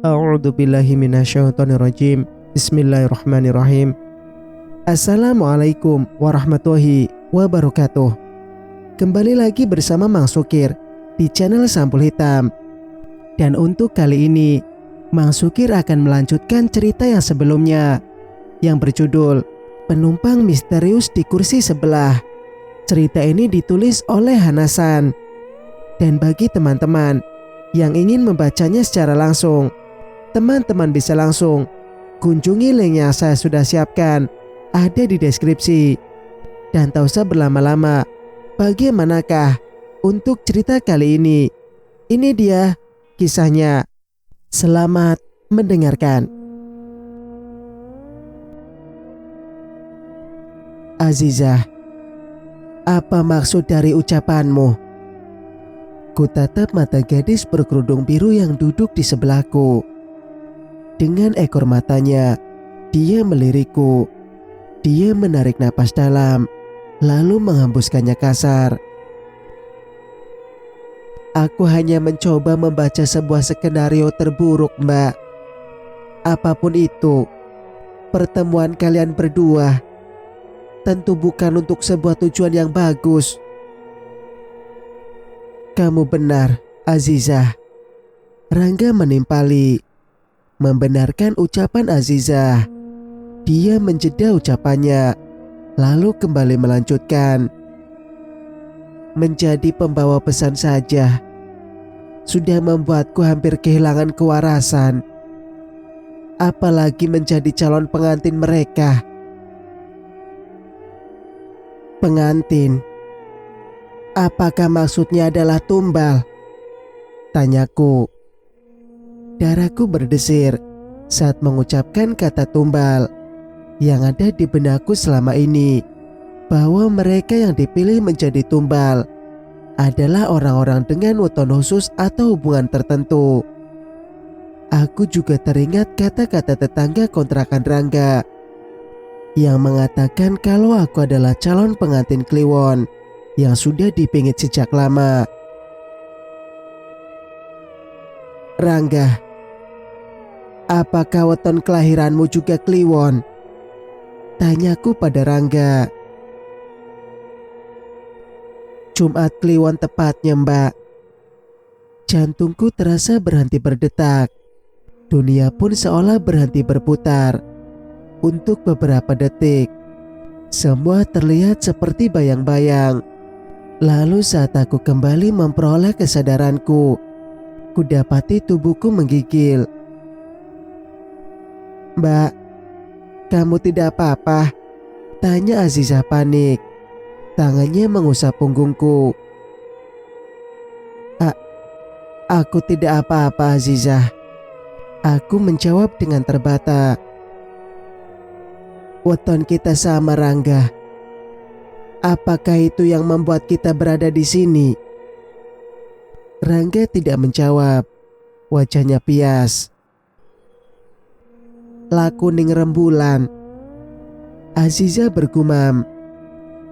A'udzu billahi minasyaitonir rajim. Bismillahirrahmanirrahim. Assalamualaikum warahmatullahi wabarakatuh. Kembali lagi bersama Mang Sukir di channel Sampul Hitam. Dan untuk kali ini, Mang Sukir akan melanjutkan cerita yang sebelumnya yang berjudul Penumpang Misterius di Kursi Sebelah. Cerita ini ditulis oleh Hanasan. Dan bagi teman-teman yang ingin membacanya secara langsung, teman-teman bisa langsung kunjungi link yang saya sudah siapkan, ada di deskripsi. Dan tak usah berlama-lama, bagaimanakah untuk cerita kali ini? Ini dia kisahnya. Selamat mendengarkan. Azizah, apa maksud dari ucapanmu? Kutatap mata gadis berkerudung biru yang duduk di sebelahku. Dengan ekor matanya, dia melirikku. Dia menarik napas dalam, lalu menghembuskannya kasar. Aku hanya mencoba membaca sebuah skenario terburuk, Mbak. Apapun itu, pertemuan kalian berdua tentu bukan untuk sebuah tujuan yang bagus. Kamu benar, Azizah. Rangga menimpali. Membenarkan ucapan Azizah. Dia menjeda ucapannya, lalu kembali melanjutkan. Menjadi pembawa pesan saja sudah membuatku hampir kehilangan kewarasan. Apalagi menjadi calon pengantin mereka. Pengantin? Apakah maksudnya adalah tumbal? Tanyaku. Darahku berdesir saat mengucapkan kata tumbal. Yang ada di benakku selama ini, bahwa mereka yang dipilih menjadi tumbal adalah orang-orang dengan weton khusus atau hubungan tertentu. Aku juga teringat kata-kata tetangga kontrakan Rangga yang mengatakan kalau aku adalah calon pengantin Kliwon yang sudah dipingit sejak lama. Rangga, apakah weton kelahiranmu juga Kliwon? Tanyaku pada Rangga. Jumat Kliwon tepatnya, Mbak. Jantungku terasa berhenti berdetak. Dunia pun seolah berhenti berputar. Untuk beberapa detik, semua terlihat seperti bayang-bayang. Lalu saat aku kembali memperoleh kesadaranku, kudapati tubuhku menggigil. Mbak, kamu tidak apa-apa? Tanya Azizah panik. Tangannya mengusap punggungku. Aku tidak apa-apa, Azizah. Aku menjawab dengan terbata. Weton kita sama, Rangga. Apakah itu yang membuat kita berada di sini? Rangga tidak menjawab. Wajahnya pias. Lakuning rembulan. Azizah bergumam.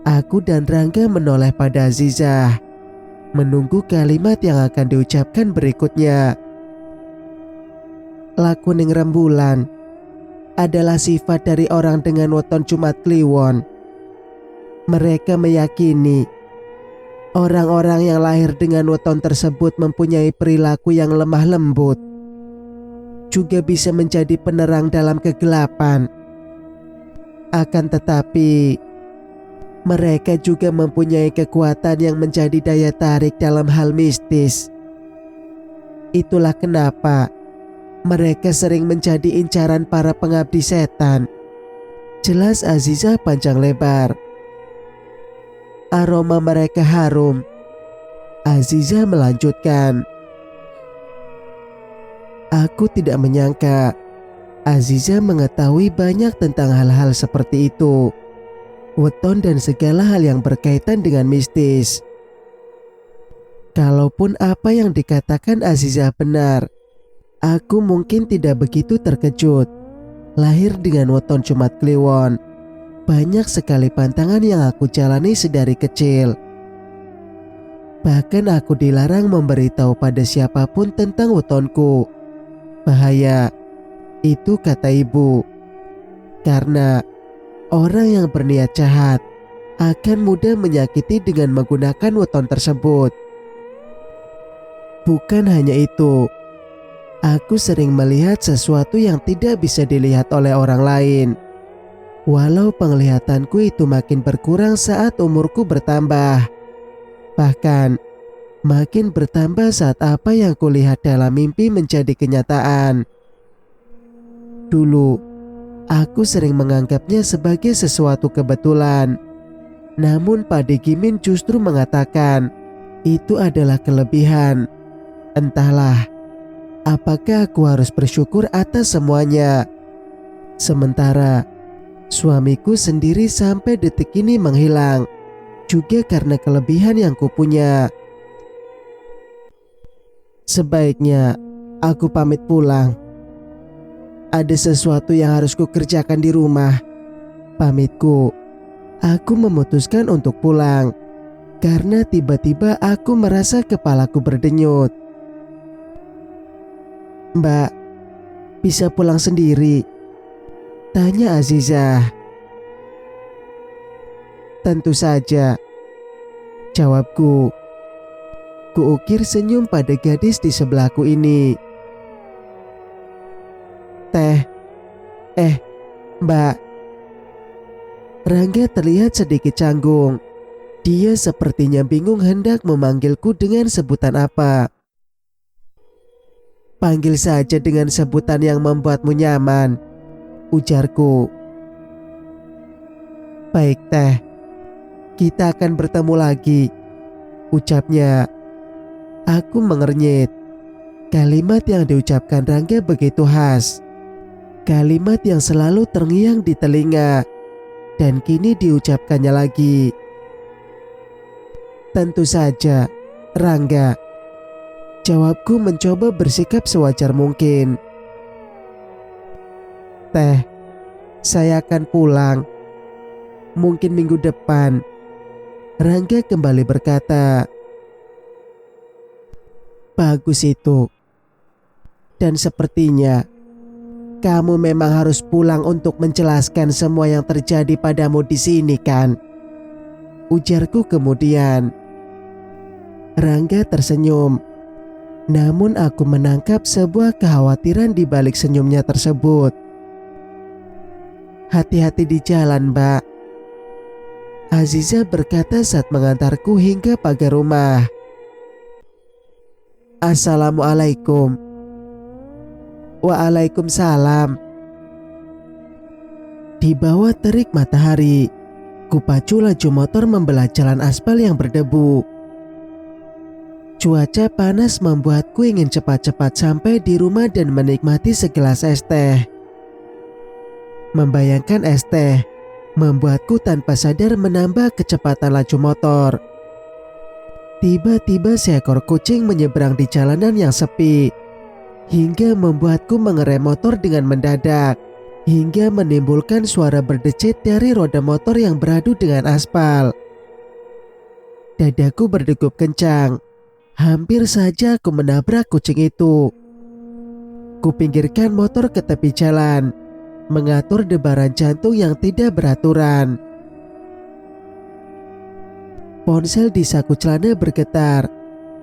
Aku dan Rangga menoleh pada Azizah, menunggu kalimat yang akan diucapkan berikutnya. Lakuning rembulan adalah sifat dari orang dengan weton Jumat Kliwon. Mereka meyakini orang-orang yang lahir dengan weton tersebut mempunyai perilaku yang lemah lembut, juga bisa menjadi penerang dalam kegelapan. Akan tetapi, mereka juga mempunyai kekuatan yang menjadi daya tarik dalam hal mistis. Itulah kenapa mereka sering menjadi incaran para pengabdi setan. Jelas Azizah panjang lebar. Aroma mereka harum. Azizah melanjutkan. Aku tidak menyangka Azizah mengetahui banyak tentang hal-hal seperti itu. Weton dan segala hal yang berkaitan dengan mistis. Kalaupun apa yang dikatakan Azizah benar, aku mungkin tidak begitu terkejut. Lahir dengan weton Jumat Kliwon, banyak sekali pantangan yang aku jalani sedari kecil. Bahkan aku dilarang memberitahu pada siapapun tentang wetonku. bahaya. Itu kata ibu. Karena orang yang berniat jahat akan mudah menyakiti dengan menggunakan weton tersebut. Bukan hanya itu, aku sering melihat sesuatu yang tidak bisa dilihat oleh orang lain. Walau penglihatanku itu makin berkurang saat umurku bertambah. Bahkan, makin bertambah saat apa yang kulihat dalam mimpi menjadi kenyataan. Dulu, aku sering menganggapnya sebagai sesuatu kebetulan. Namun Pak Digimin justru mengatakan, itu adalah kelebihan. Entahlah, apakah aku harus bersyukur atas semuanya? Sementara suamiku sendiri sampai detik ini menghilang, juga karena kelebihan yang kupunya. Sebaiknya aku pamit pulang. Ada sesuatu yang harus kukerjakan di rumah. Pamitku, aku memutuskan untuk pulang. Karena tiba-tiba aku merasa kepalaku berdenyut. Mbak, bisa pulang sendiri? Tanya Azizah. Tentu saja, jawabku. Kuukir senyum pada gadis di sebelahku ini. Mbak. Rangga terlihat sedikit canggung. Dia sepertinya bingung hendak memanggilku dengan sebutan apa. Panggil saja dengan sebutan yang membuatmu nyaman, ujarku. Baik Teh, kita akan bertemu lagi, ucapnya. Aku mengernyit. Kalimat yang diucapkan Rangga begitu khas. Kalimat yang selalu terngiang di telinga. Dan kini diucapkannya lagi. Tentu saja, Rangga. Jawabku mencoba bersikap sewajar mungkin. Teh, saya akan pulang. Mungkin minggu depan. Rangga kembali berkata. Bagus itu. Dan sepertinya kamu memang harus pulang untuk menjelaskan semua yang terjadi padamu di sini kan? Ujarku kemudian. Rangga tersenyum. Namun aku menangkap sebuah kekhawatiran di balik senyumnya tersebut. Hati-hati di jalan, Mbak. Aziza berkata saat mengantarku hingga pagar rumah. Assalamualaikum. Waalaikumsalam. Di bawah terik matahari, kupacu laju motor membelah jalan aspal yang berdebu. Cuaca panas membuatku ingin cepat-cepat sampai di rumah dan menikmati segelas es teh. Membayangkan es teh membuatku tanpa sadar menambah kecepatan laju motor. Tiba-tiba seekor kucing menyeberang di jalanan yang sepi, hingga membuatku mengerem motor dengan mendadak, hingga menimbulkan suara berdecit dari roda motor yang beradu dengan aspal. Dadaku berdegup kencang. Hampir saja aku menabrak kucing itu. Kupinggirkan motor ke tepi jalan, mengatur debaran jantung yang tidak beraturan. Ponsel di saku celana bergetar.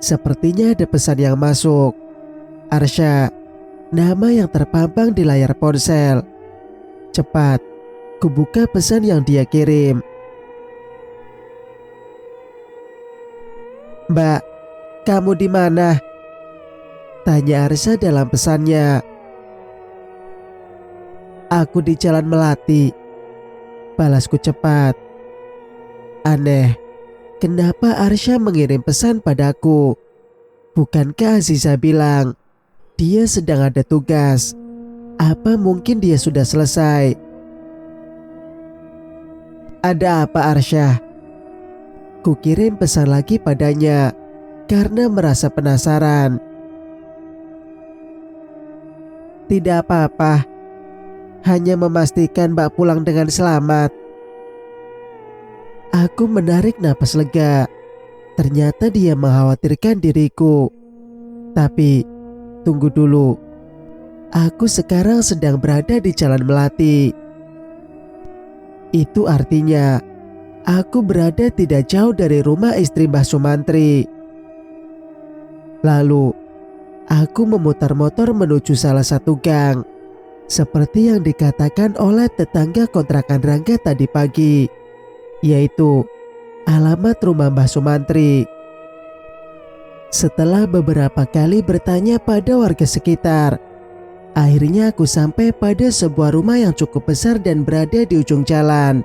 Sepertinya ada pesan yang masuk. Arsya, nama yang terpampang di layar ponsel. Cepat, kubuka pesan yang dia kirim. Mbak, kamu di mana? Tanya Arsya dalam pesannya. Aku di Jalan Melati. Balasku cepat. Aneh, kenapa Arsya mengirim pesan padaku? Bukankah Aziza bilang dia sedang ada tugas? Apa mungkin dia sudah selesai? Ada apa Arsya? Kukirim pesan lagi padanya karena merasa penasaran. Tidak apa-apa, hanya memastikan Mbak pulang dengan selamat. Aku menarik napas lega. Ternyata dia mengkhawatirkan diriku. Tapi, tunggu dulu. Aku sekarang sedang berada di Jalan Melati. Itu artinya aku berada tidak jauh dari rumah istri Mbah Sumantri. Lalu aku memutar motor menuju salah satu gang, seperti yang dikatakan oleh tetangga kontrakan Rangga tadi pagi, yaitu alamat rumah Mbah Sumantri. Setelah beberapa kali bertanya pada warga sekitar, akhirnya aku sampai pada sebuah rumah yang cukup besar dan berada di ujung jalan.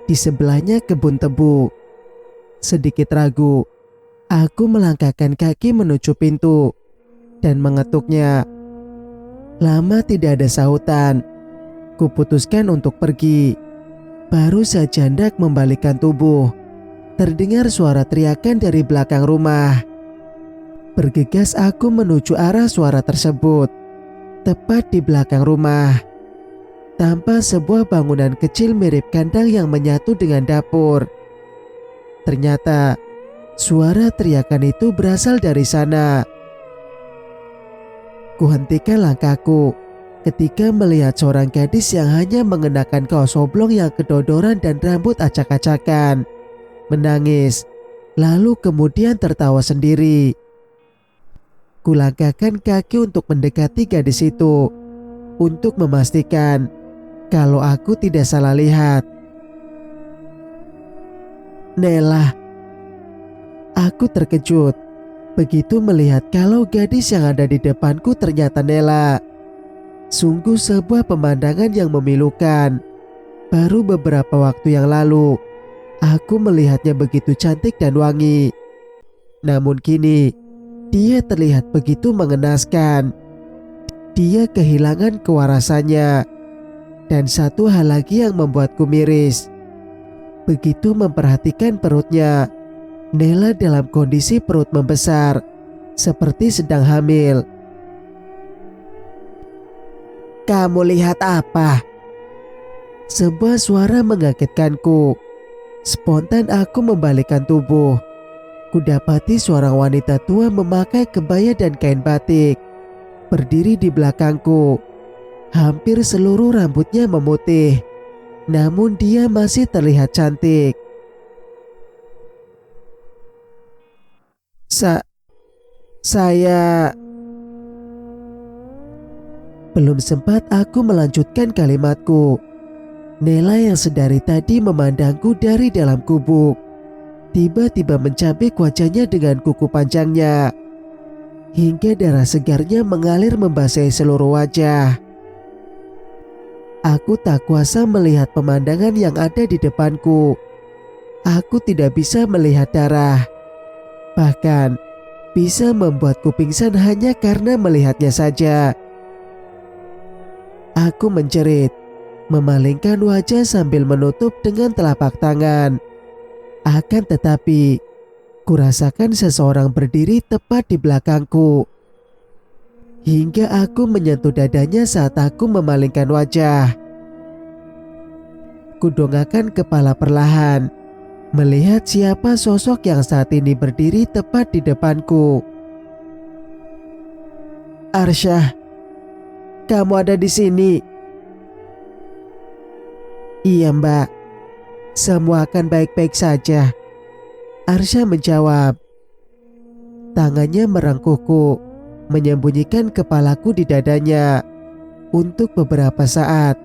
Di sebelahnya kebun tebu. Sedikit ragu, aku melangkahkan kaki menuju pintu dan mengetuknya. Lama tidak ada sahutan. Kuputuskan untuk pergi. Baru saja hendak membalikkan tubuh, terdengar suara teriakan dari belakang rumah. Bergegas aku menuju arah suara tersebut. Tepat di belakang rumah tampak sebuah bangunan kecil mirip kandang yang menyatu dengan dapur. Ternyata suara teriakan itu berasal dari sana. Kuhentikan langkahku ketika melihat seorang gadis yang hanya mengenakan kaos oblong yang kedodoran dan rambut acak-acakan, menangis, lalu kemudian tertawa sendiri. Kulangkahkan kaki untuk mendekati gadis itu untuk memastikan kalau aku tidak salah lihat. Nela. Aku terkejut begitu melihat kalau gadis yang ada di depanku ternyata Nela. Sungguh sebuah pemandangan yang memilukan. Baru beberapa waktu yang lalu aku melihatnya begitu cantik dan wangi. Namun kini dia terlihat begitu mengenaskan. Dia kehilangan kewarasannya. Dan satu hal lagi yang membuatku miris. Begitu memperhatikan perutnya, Nela dalam kondisi perut membesar, seperti sedang hamil. Kamu lihat apa? Sebuah suara mengagetkanku. Spontan aku membalikkan tubuh. Kudapati seorang wanita tua memakai kebaya dan kain batik, berdiri di belakangku. Hampir seluruh rambutnya memutih, namun dia masih terlihat cantik. Saya... Belum sempat aku melanjutkan kalimatku, Nela yang sedari tadi memandangku dari dalam gubuk, tiba-tiba mencabik wajahnya dengan kuku panjangnya, hingga darah segarnya mengalir membasahi seluruh wajah. Aku tak kuasa melihat pemandangan yang ada di depanku. Aku tidak bisa melihat darah. Bahkan bisa membuatku pingsan hanya karena melihatnya saja. Aku menjerit, memalingkan wajah sambil menutup dengan telapak tangan. Akan tetapi, kurasakan seseorang berdiri tepat di belakangku. Hingga aku menyentuh dadanya saat aku memalingkan wajah. Kudongakkan kepala perlahan, melihat siapa sosok yang saat ini berdiri tepat di depanku. Arsyah, kamu ada di sini? Iya Mbak, semua akan baik-baik saja, Arsyah menjawab. Tangannya merengkuhku, menyembunyikan kepalaku di dadanya. Untuk beberapa saat,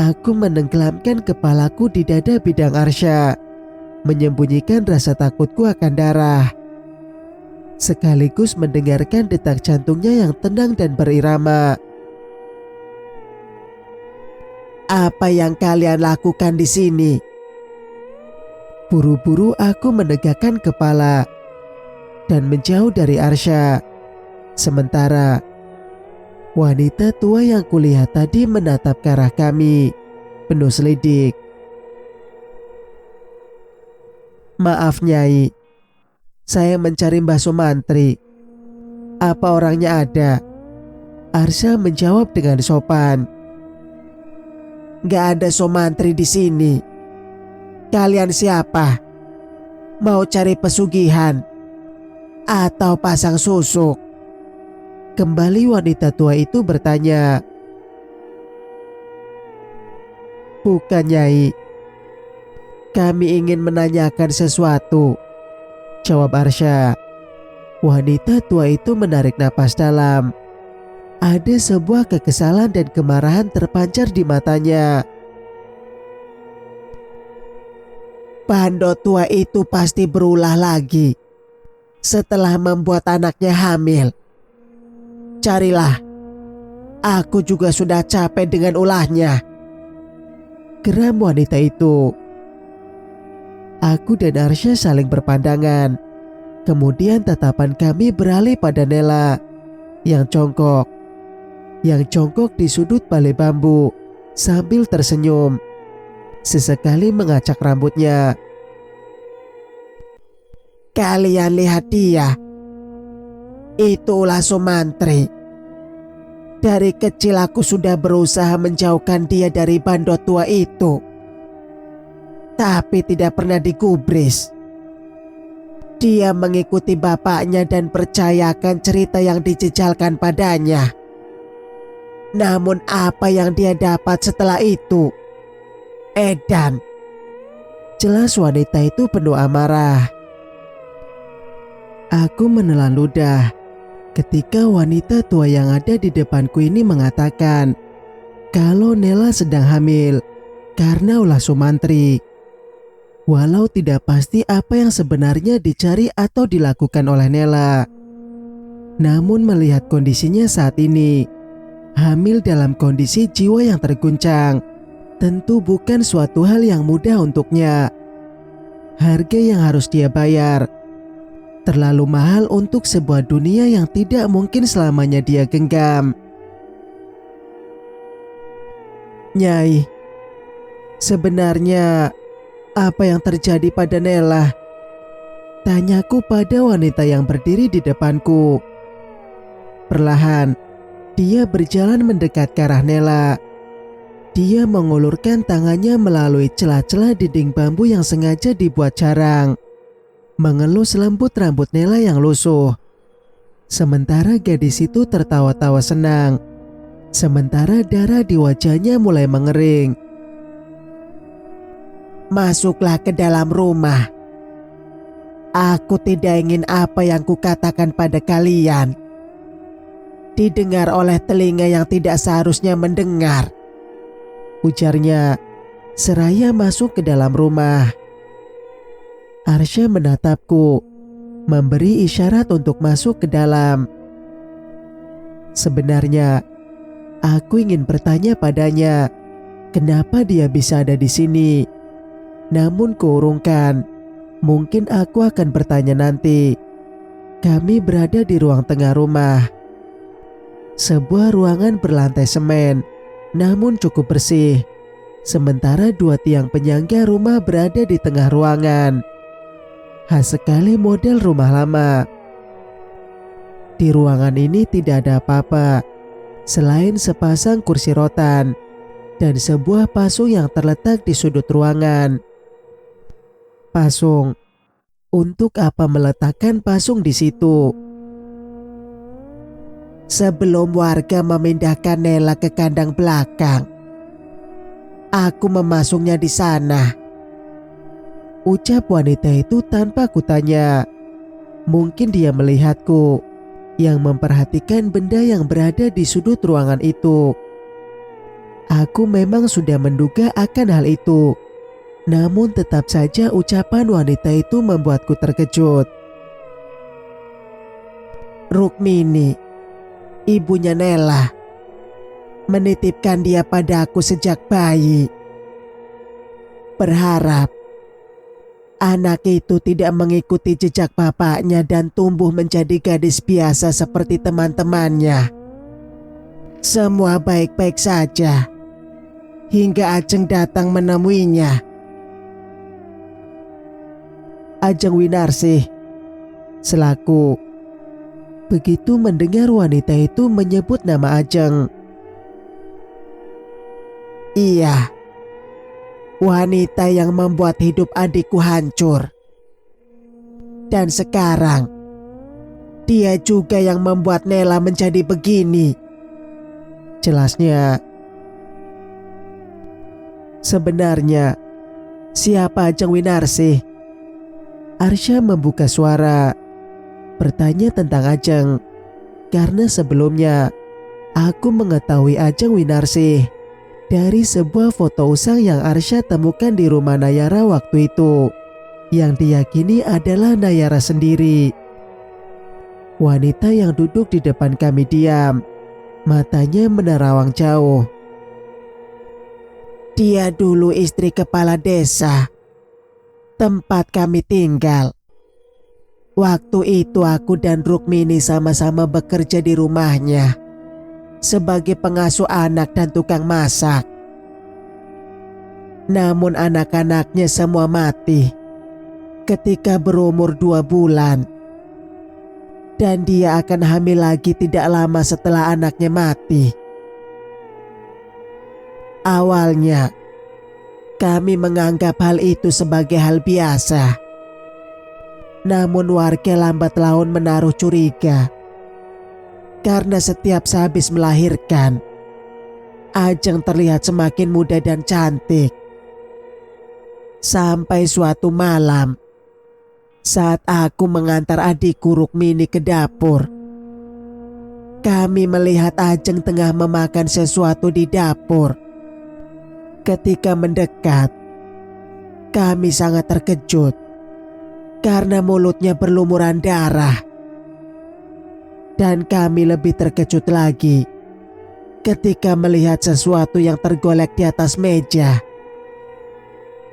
aku menenggelamkan kepalaku di dada bidang Arsyah, menyembunyikan rasa takutku akan darah, sekaligus mendengarkan detak jantungnya yang tenang dan berirama. Apa yang kalian lakukan di sini? Buru-buru aku menegakkan kepala dan menjauh dari Arsyah. Sementara wanita tua yang kulihat tadi menatap ke arah kami, penuh selidik. Maaf Nyai, saya mencari Mbah Sumantri. Apa orangnya ada? Arsyah menjawab dengan sopan. Gak ada Sumantri di sini. Kalian siapa? Mau cari pesugihan? Atau pasang susuk? Kembali wanita tua itu bertanya. "Bukan, Nyai. Kami ingin menanyakan sesuatu," jawab Arsya. Wanita tua itu menarik napas dalam. Ada sebuah kekesalan dan kemarahan terpancar di matanya. "Bandot tua itu pasti berulah lagi setelah membuat anaknya hamil. Carilah, aku juga sudah capek dengan ulahnya," geram wanita itu. Aku dan Arsya saling berpandangan. Kemudian tatapan kami beralih pada Nela yang jongkok di sudut balai bambu sambil tersenyum. Sesekali mengacak rambutnya. "Kalian lihat dia. Itulah Sumantri. Dari kecil aku sudah berusaha menjauhkan dia dari bandot tua itu, tapi tidak pernah digubris. Dia mengikuti bapaknya dan percayakan cerita yang dijejalkan padanya. Namun apa yang dia dapat setelah itu? Edan." Jelas wanita itu penuh amarah. Aku menelan ludah ketika wanita tua yang ada di depanku ini mengatakan kalau Nela sedang hamil karena ulah Sumantri. Walau tidak pasti apa yang sebenarnya dicari atau dilakukan oleh Nela, namun melihat kondisinya saat ini, hamil dalam kondisi jiwa yang terguncang, tentu bukan suatu hal yang mudah untuknya. Harga yang harus dia bayar terlalu mahal untuk sebuah dunia yang tidak mungkin selamanya dia genggam. "Nyai, sebenarnya apa yang terjadi pada Nela?" tanyaku pada wanita yang berdiri di depanku. Perlahan, dia berjalan mendekat ke arah Nela. Dia mengulurkan tangannya melalui celah-celah dinding bambu yang sengaja dibuat jarang, mengelus lembut rambut Nela yang lusuh. Sementara gadis itu tertawa-tawa senang, sementara darah di wajahnya mulai mengering. "Masuklah ke dalam rumah. Aku tidak ingin apa yang kukatakan pada kalian didengar oleh telinga yang tidak seharusnya mendengar," ujarnya seraya masuk ke dalam rumah. Arsya menatapku, memberi isyarat untuk masuk ke dalam. Sebenarnya, aku ingin bertanya padanya, kenapa dia bisa ada di sini. Namun kuurungkan, mungkin aku akan bertanya nanti. Kami berada di ruang tengah rumah. Sebuah ruangan berlantai semen, namun cukup bersih. Sementara dua tiang penyangga rumah berada di tengah ruangan. Khas sekali model rumah lama. Di ruangan ini tidak ada apa-apa selain sepasang kursi rotan dan sebuah pasung yang terletak di sudut ruangan. Pasung? Untuk apa meletakkan pasung di situ? "Sebelum warga memindahkan Nela ke kandang belakang, aku memasungnya di sana," ucap wanita itu tanpa kutanya. Mungkin dia melihatku yang memperhatikan benda yang berada di sudut ruangan itu. Aku memang sudah menduga akan hal itu, namun tetap saja ucapan wanita itu membuatku terkejut. "Rukmini, ibunya Nela, menitipkan dia pada aku sejak bayi. Berharap anak itu tidak mengikuti jejak bapaknya dan tumbuh menjadi gadis biasa seperti teman-temannya. Semua baik-baik saja hingga Ajeng datang menemuinya." "Ajeng Winarsih," selaku. Begitu mendengar wanita itu menyebut nama Ajeng. "Iya, wanita yang membuat hidup adikku hancur. Dan sekarang Dia juga yang membuat Nela menjadi begini, jelasnya. Sebenarnya, siapa Ajeng Winarsih? Arsya membuka suara, bertanya tentang Ajeng, karena sebelumnya aku mengetahui Ajeng Winarsih dari sebuah foto usang yang Arsya temukan di rumah Nayara waktu itu, yang diyakini adalah Nayara sendiri. Wanita yang duduk di depan kami diam, matanya menerawang jauh. Dia dulu istri kepala desa tempat kami tinggal. Waktu itu aku dan Rukmini sama-sama bekerja di rumahnya sebagai pengasuh anak dan tukang masak. Namun anak-anaknya semua mati ketika berumur 2 bulan. Dan dia akan hamil lagi tidak lama setelah anaknya mati. Awalnya, kami menganggap hal itu sebagai hal biasa. Namun warga lambat laun menaruh curiga. Karena setiap sehabis melahirkan, Ajeng terlihat semakin muda dan cantik. Sampai suatu malam, saat aku mengantar adikku Rukmini ke dapur, kami melihat Ajeng tengah memakan sesuatu di dapur. Ketika mendekat, kami sangat terkejut karena mulutnya berlumuran darah. Dan kami lebih terkejut lagi ketika melihat sesuatu yang tergolek di atas meja.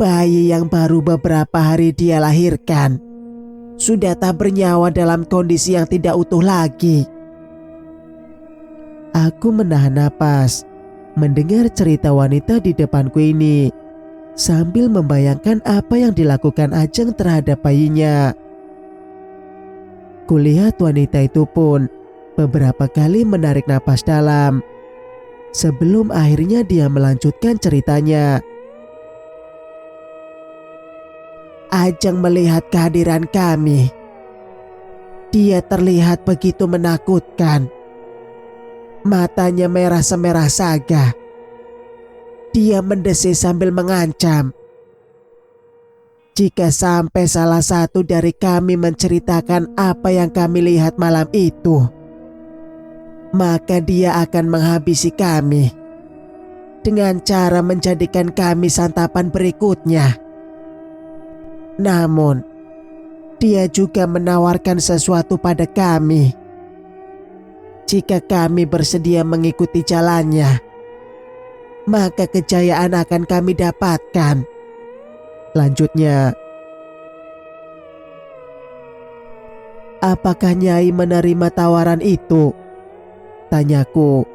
Bayi yang baru beberapa hari dia lahirkan sudah tak bernyawa dalam kondisi yang tidak utuh lagi. Aku menahan napas mendengar cerita wanita di depanku ini, sambil membayangkan apa yang dilakukan Ajeng terhadap bayinya. Kulihat wanita itu pun beberapa kali menarik napas dalam sebelum akhirnya dia melanjutkan ceritanya. Ajeng melihat kehadiran kami. Dia terlihat begitu menakutkan. Matanya merah semerah saga. Dia mendesis sambil mengancam. Jika sampai salah satu dari kami menceritakan apa yang kami lihat malam itu, maka dia akan menghabisi kami dengan cara menjadikan kami santapan berikutnya. Namun, dia juga menawarkan sesuatu pada kami. Jika kami bersedia mengikuti jalannya, maka kejayaan akan kami dapatkan. Lanjutnya, apakah Nyai menerima tawaran itu? Tanyaku.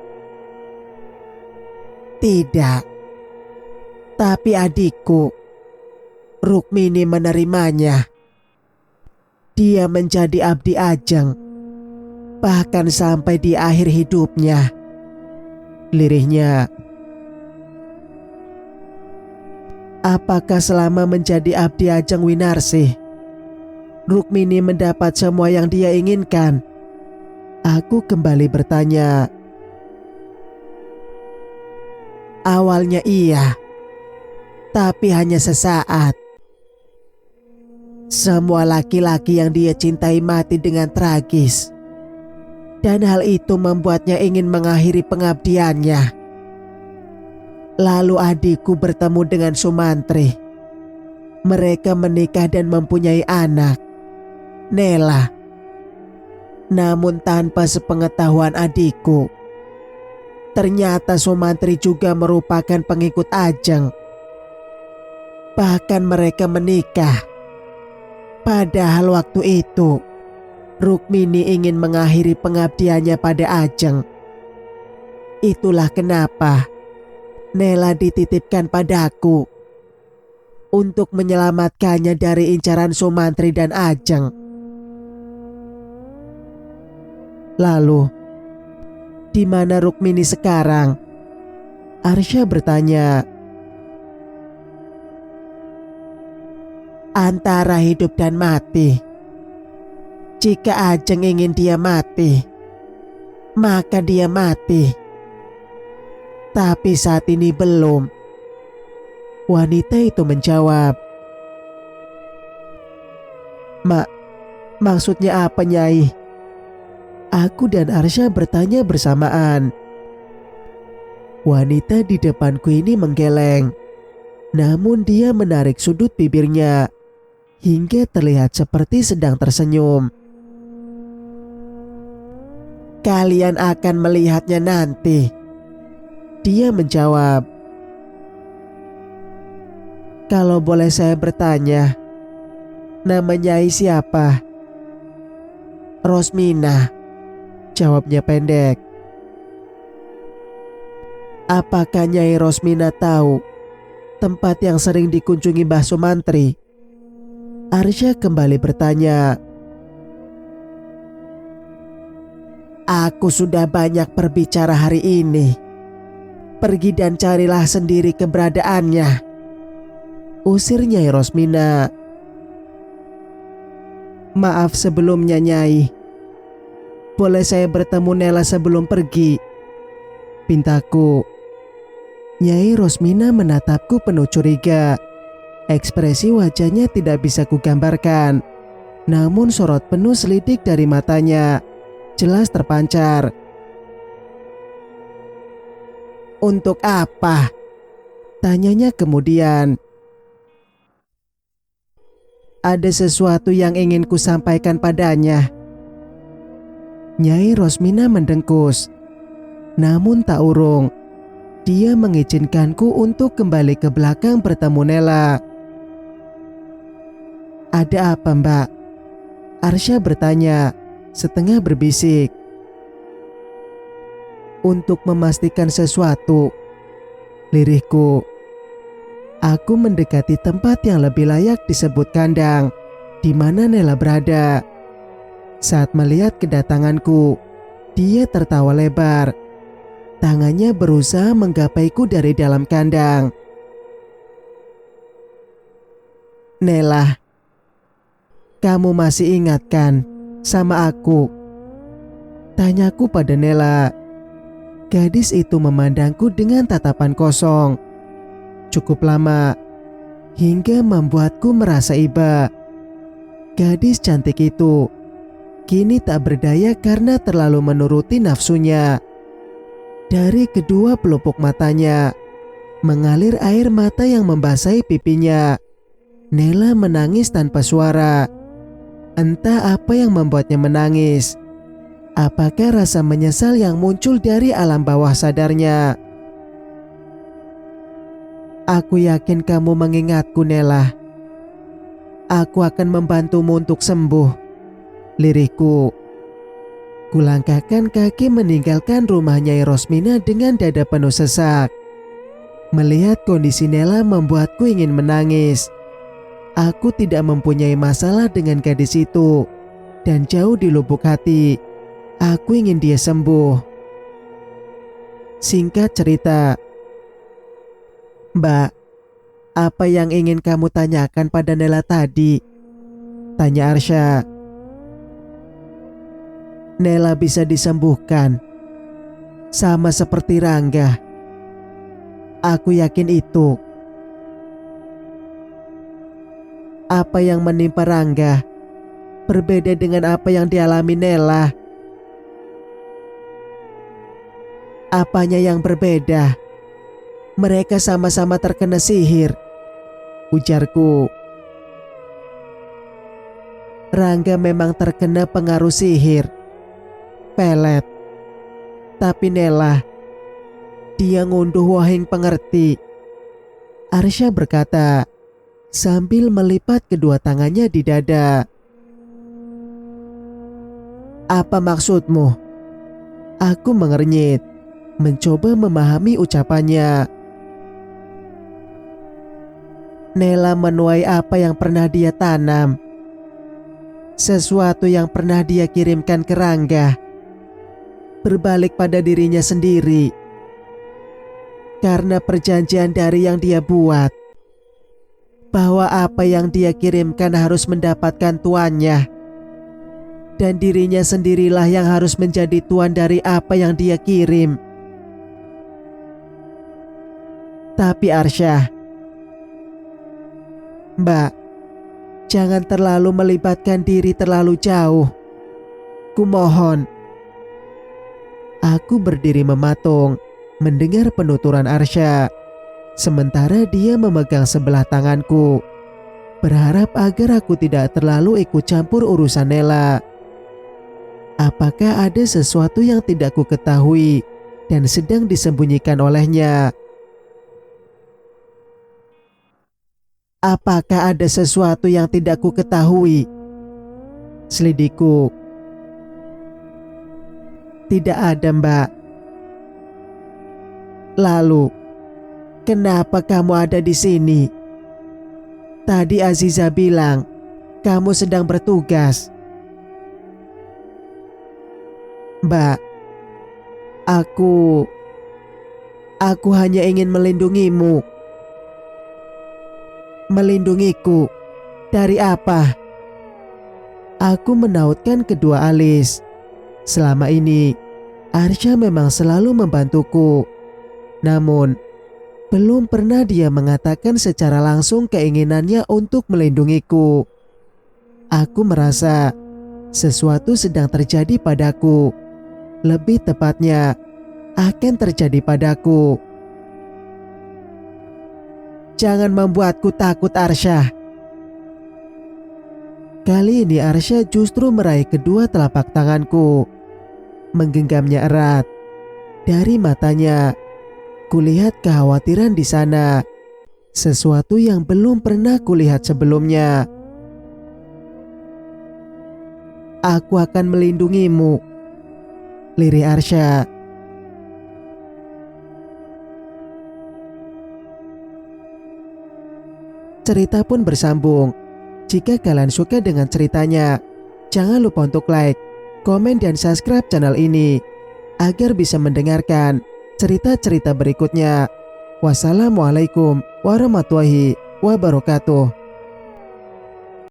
Tidak. Tapi adikku, Rukmini menerimanya. Dia menjadi abdi Ajeng, bahkan sampai di akhir hidupnya. Lirihnya. Apakah selama menjadi abdi Ajeng Winarsih, Rukmini mendapat semua yang dia inginkan? Aku kembali bertanya. Awalnya iya, tapi hanya sesaat. Semua laki-laki yang dia cintai mati dengan tragis. Dan hal itu membuatnya ingin mengakhiri pengabdiannya. Lalu adikku bertemu dengan Sumantri. Mereka menikah dan mempunyai anak, Nela. Namun tanpa sepengetahuan adikku, ternyata Sumantri juga merupakan pengikut Ajeng. Bahkan mereka menikah. Padahal waktu itu Rukmini ingin mengakhiri pengabdiannya pada Ajeng. Itulah kenapa Nela dititipkan padaku untuk menyelamatkannya dari incaran Sumantri dan Ajeng. Lalu, di mana Rukmini sekarang? Arsya bertanya. Antara hidup dan mati. Jika Ajeng ingin dia mati, maka dia mati. Tapi saat ini belum. Wanita itu menjawab. Maksudnya apa, Nyai? Aku dan Arsya bertanya bersamaan. Wanita di depanku ini menggeleng, namun dia menarik sudut bibirnya hingga terlihat seperti sedang tersenyum. Kalian akan melihatnya nanti, dia menjawab. Kalau boleh saya bertanya, nama Nyai siapa? Rosmina, jawabnya pendek. Apakah Nyai Rosmina tahu tempat yang sering dikunjungi Mbah Sumantri? Arsya kembali bertanya. Aku sudah banyak berbicara hari ini. Pergi dan carilah sendiri keberadaannya, usir Nyai Rosmina. Maaf sebelumnya, Nyai. Boleh saya bertemu Nela sebelum pergi? Pintaku. Nyai Rosmina menatapku penuh curiga. Ekspresi wajahnya tidak bisa kugambarkan, namun sorot penuh selidik dari matanya jelas terpancar. Untuk apa? Tanyanya kemudian. Ada sesuatu yang ingin kusampaikan padanya. Nyai Rosmina mendengkus, namun tak urung. Dia mengizinkanku untuk kembali ke belakang bertemu Nela. Ada apa, Mbak? Arsya bertanya, setengah berbisik. Untuk memastikan sesuatu, lirihku. Aku mendekati tempat yang lebih layak disebut kandang, di mana Nela berada. Saat melihat kedatanganku, dia tertawa lebar. Tangannya berusaha menggapaiku dari dalam kandang. Nela, kamu masih ingat kan sama aku? Tanyaku pada Nela. Gadis itu memandangku dengan tatapan kosong. Cukup lama, hingga membuatku merasa iba. Gadis cantik itu kini tak berdaya karena terlalu menuruti nafsunya. Dari kedua pelupuk matanya mengalir air mata yang membasahi pipinya. Nela menangis tanpa suara. Entah apa yang membuatnya menangis. Apakah rasa menyesal yang muncul dari alam bawah sadarnya? Aku yakin kamu mengingatku, Nela. Aku akan membantumu untuk sembuh, lirihku. Kulangkahkan kaki meninggalkan rumah Nyai Rosmina dengan dada penuh sesak. Melihat kondisi Nela membuatku ingin menangis. Aku tidak mempunyai masalah dengan gadis itu, dan jauh di lubuk hati, aku ingin dia sembuh. Singkat cerita, Mbak, apa yang ingin kamu tanyakan pada Nela tadi? Tanya Arsya. Nela bisa disembuhkan, sama seperti Rangga. Aku yakin itu. Apa yang menimpa Rangga berbeda dengan apa yang dialami Nela. Apanya yang berbeda? Mereka sama-sama terkena sihir, ujarku. Rangga memang terkena pengaruh sihir, pelet. Tapi Nela, dia ngunduh wahing pengerti, Arsya berkata sambil melipat kedua tangannya di dada. Apa maksudmu? Aku mengernyit, mencoba memahami ucapannya. Nela menuai apa yang pernah dia tanam. Sesuatu yang pernah dia kirimkan ke Rangga berbalik pada dirinya sendiri. Karena perjanjian dari yang dia buat, bahwa apa yang dia kirimkan harus mendapatkan tuannya. dan dirinya sendirilah yang harus menjadi tuan dari apa yang dia kirim. Tapi Arsyah, Mbak, jangan terlalu melibatkan diri terlalu jauh. Kumohon. Aku berdiri mematung, mendengar penuturan Arsyah, sementara dia memegang sebelah tanganku, berharap agar aku tidak terlalu ikut campur urusan Nela. Apakah ada sesuatu yang tidak ku ketahui dan sedang disembunyikan olehnya? Apakah ada sesuatu yang tidak ku ketahui? Selidikku. Tidak ada, Mbak. Lalu, kenapa kamu ada di sini? Tadi Aziza bilang kamu sedang bertugas. Mbak, aku hanya ingin melindungimu. Melindungiku dari apa? Aku menautkan kedua alis. Selama ini, Arsyah memang selalu membantuku. Namun, belum pernah dia mengatakan secara langsung keinginannya untuk melindungiku. Aku merasa sesuatu sedang terjadi padaku. Lebih tepatnya, akan terjadi padaku. Jangan membuatku takut, Arsyah. Kali ini Arsyah justru meraih kedua telapak tanganku, menggenggamnya erat. Dari matanya, kulihat kekhawatiran di sana, sesuatu yang belum pernah kulihat sebelumnya. Aku akan melindungimu, lirih Arsyah. Cerita pun bersambung. Jika kalian suka dengan ceritanya, jangan lupa untuk like, komen, dan subscribe channel ini agar bisa mendengarkan cerita-cerita berikutnya. Wassalamualaikum warahmatullahi wabarakatuh.